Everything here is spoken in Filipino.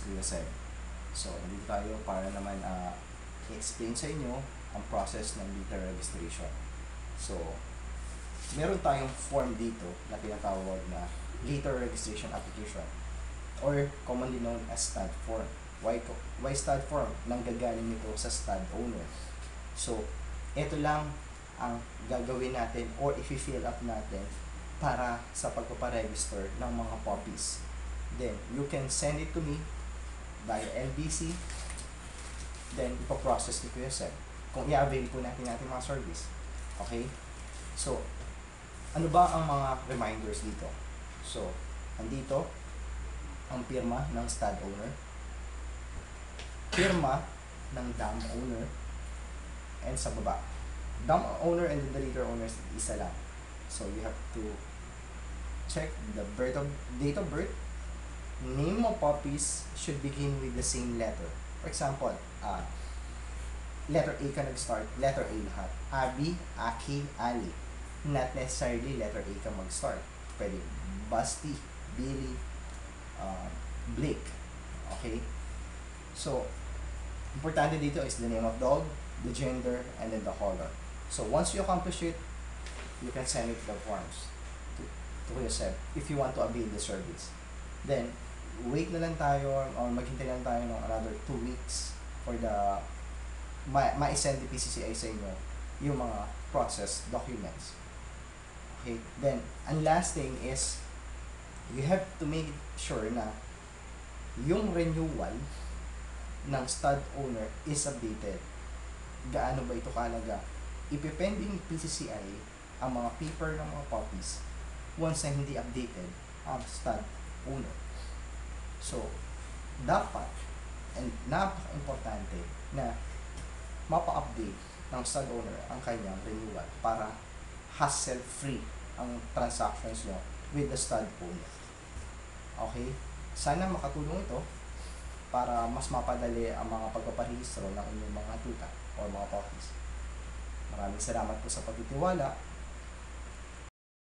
Kuya Seb. So, nandito tayo para naman i-explain sa inyo ang process ng litter registration. So, meron tayong form dito na tinatawag na litter registration application or commonly known as stud form. Why stud form? Nanggagaling nito sa stud owner. So, ito lang ang gagawin natin or i-fill up natin para sa pagpaparegister ng mga puppies. Then, you can send it to me via LBC. Then, ipaprocess ni Kuya Seb kung i-avail po natin mga service. Okay? So, ano ba ang mga reminders dito? So, andito ang pirma ng stud owner, pirma ng dam owner, and sa baba, dam owner and the litter owner isa lang. So, you have to check the date of birth. Name of puppies should begin with the same letter. For example, letter A ka nag-start, letter A lahat. Abby, Aki, Ali. Not necessarily letter A ka mag-start. Pwede Basti, Billy, Blake. Okay? So, importante dito is the name of dog, the gender, and then the color. So, once you accomplish it, you can send it to the forms to Kuya Seb if you want to avail the service. Then, wait na lang tayo or maghintay lang tayo ng another 2 weeks for the ma-send the PCCI sa inyo yung mga process documents. Okay? Then, ang last thing is you have to make sure na yung renewal ng stud owner is updated. Gaano ba ito kahalaga? Ipipending PCCI ang mga paper ng mga puppies once na hindi updated ang stud owner. So, dapat and napaka-importante na mapa-update ng stud owner ang kanyang renewal para hassle-free ang transactions nyo with the stud owner. Okay? Sana makatulong ito para mas mapadali ang mga pagpaparehistro ng inyong mga tuta o mga puppies. Maraming salamat po sa pagtitiwala.